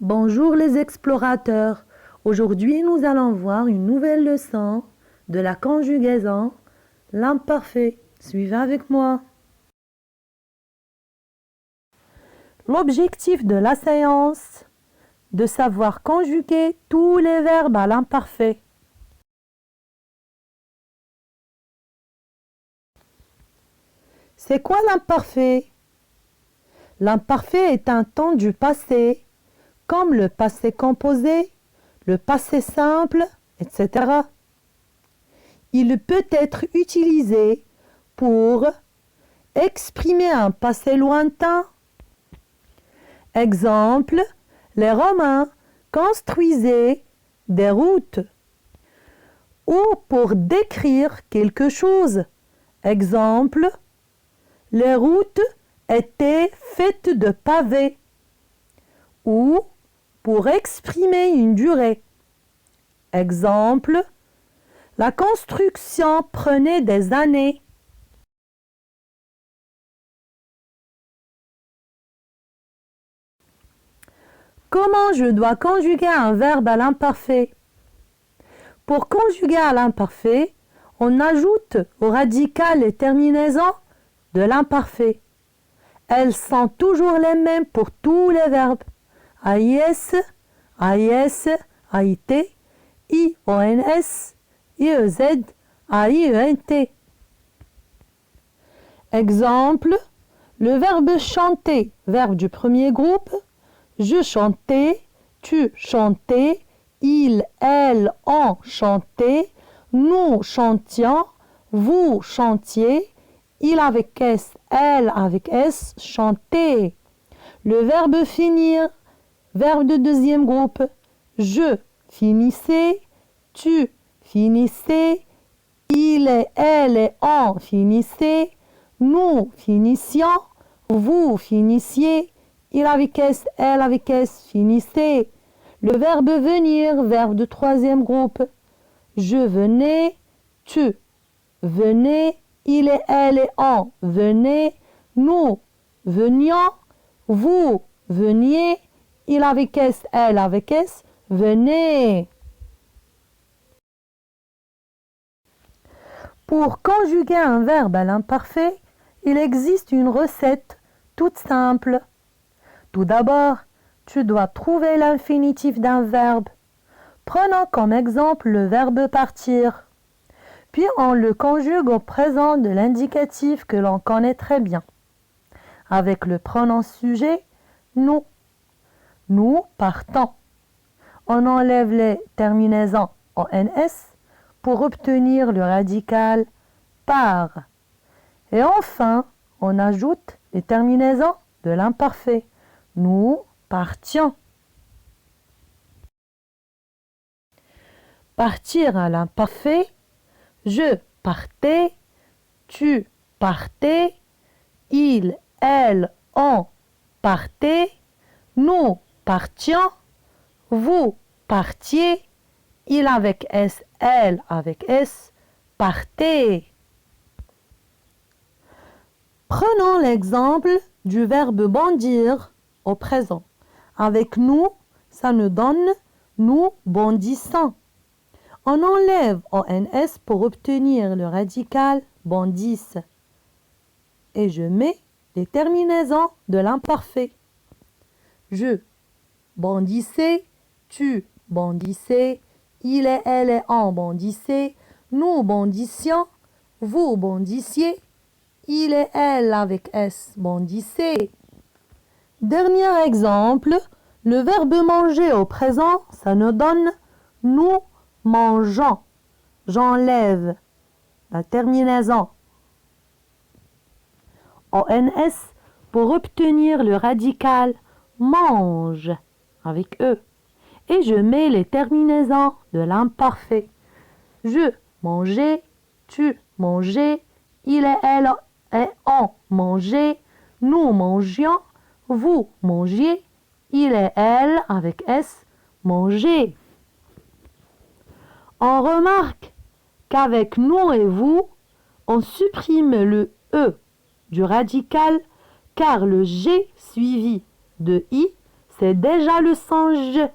Bonjour les explorateurs. Aujourd'hui, nous allons voir une nouvelle leçon de la conjugaison, l'imparfait. Suivez avec moi. L'objectif de la séance, de savoir conjuguer tous les verbes à l'imparfait. C'est quoi l'imparfait? L'imparfait est un temps du passé, comme le passé composé, le passé simple, etc. Il peut être utilisé pour exprimer un passé lointain. Exemple, les Romains construisaient des routes. Ou pour décrire quelque chose. Exemple, les routes étaient faites de pavés. Ou pour exprimer une durée. Exemple, la construction prenait des années. Comment je dois conjuguer un verbe à l'imparfait? Pour conjuguer à l'imparfait, on ajoute au radical les terminaisons de l'imparfait. Elles sont toujours les mêmes pour tous les verbes. AIS, AIS, AIT, IONS, IEZ, AIENT. Exemple, le verbe chanter, verbe du premier groupe. Je chantais, tu chantais, il, elle, on chantait, nous chantions, vous chantiez, il avec S, elle avec S, chantait. Le verbe finir, verbe de deuxième groupe. Je finissais, tu finissais, il et elle et on finissaient, nous finissions, vous finissiez, il avec S, elle avec S, finissait. Le verbe venir, verbe de troisième groupe. Je venais, tu venais, il et elle et on venaient, nous venions, vous veniez, il avec S, elle avec S, venez. Pour conjuguer un verbe à l'imparfait, il existe une recette toute simple. Tout d'abord, tu dois trouver l'infinitif d'un verbe. Prenons comme exemple le verbe partir. Puis on le conjugue au présent de l'indicatif que l'on connaît très bien. Avec le pronom sujet, nous. Nous partons. On enlève les terminaisons ONS pour obtenir le radical par. Et enfin, on ajoute les terminaisons de l'imparfait. Nous partions. Partir à l'imparfait. Je partais, tu partais, il, elle, on partait, nous partions, vous partiez, il avec S, elle avec S, partez. Prenons l'exemple du verbe bondir au présent. Avec nous, ça nous donne nous bondissons. On enlève ONS pour obtenir le radical bondisse. Et je mets les terminaisons de l'imparfait. Je bondissais, tu bondissais, il et elle et on bondissaient, nous bondissions, vous bondissiez, il et elle avec S bondissaient. Dernier exemple, le verbe manger au présent, ça nous donne nous mangeons. J'enlève la terminaison ONS pour obtenir le radical mange avec E. Et je mets les terminaisons de l'imparfait. Je mangeais, tu mangeais, il et elle et on mangeaient, nous mangions, vous mangiez, il et elle avec S mangeaient. On remarque qu'avec nous et vous, on supprime le E du radical car le G suivi de I, c'est déjà le singe.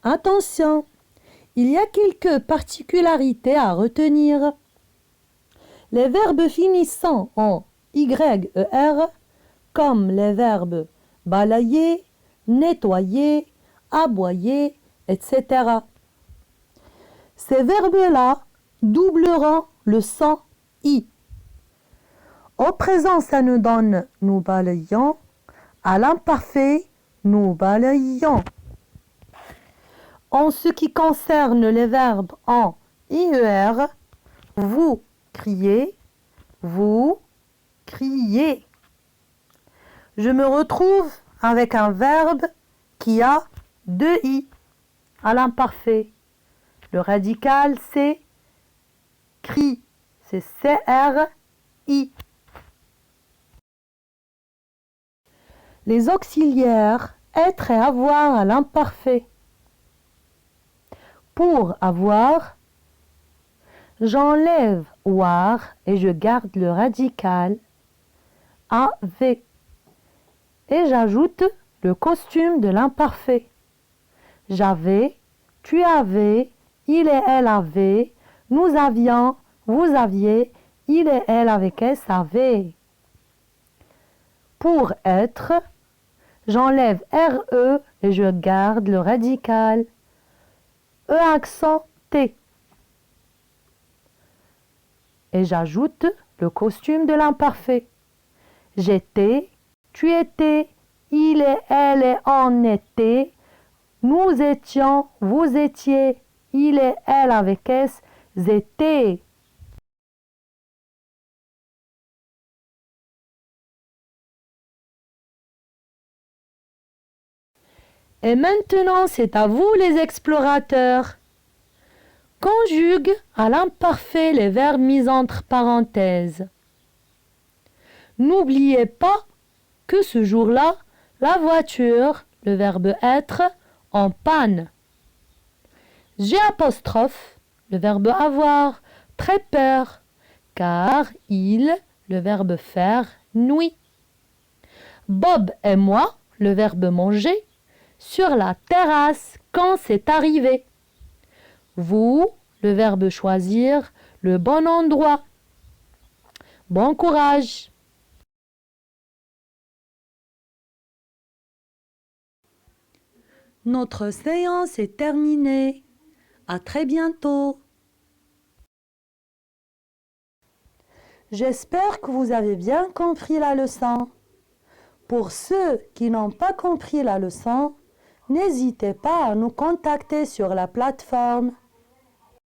Attention, il y a quelques particularités à retenir. Les verbes finissant en YER, comme les verbes balayer, nettoyer, aboyer, etc. Ces verbes-là doubleront le son I. Au présent, ça nous donne nous balayons. À l'imparfait, nous balayons. En ce qui concerne les verbes en IER, vous criez, vous criez. Je me retrouve avec un verbe qui a deux I à l'imparfait. Le radical, c'est cri, c'est CRI. Les auxiliaires, être et avoir à l'imparfait. Pour avoir, j'enlève war et je garde le radical AV. Et j'ajoute le costume de l'imparfait. J'avais, tu avais, il et elle avaient, nous avions, vous aviez, il et elle avec S avaient. Pour être, j'enlève RE et je garde le radical E accent T. Et j'ajoute le costume de l'imparfait. J'étais, tu étais, il et elle et on était, nous étions, vous étiez, il et elle avec S, étaient. Et maintenant, c'est à vous les explorateurs. Conjugue à l'imparfait les verbes mis entre parenthèses. N'oubliez pas que ce jour-là, la voiture, le verbe être, en panne. J'ai apostrophe, le verbe avoir, très peur, car il, le verbe faire, nuit. Bob et moi, le verbe manger, sur la terrasse quand c'est arrivé. Vous, le verbe choisir, le bon endroit. Bon courage! Notre séance est terminée. À très bientôt. J'espère que vous avez bien compris la leçon. Pour ceux qui n'ont pas compris la leçon, n'hésitez pas à nous contacter sur la plateforme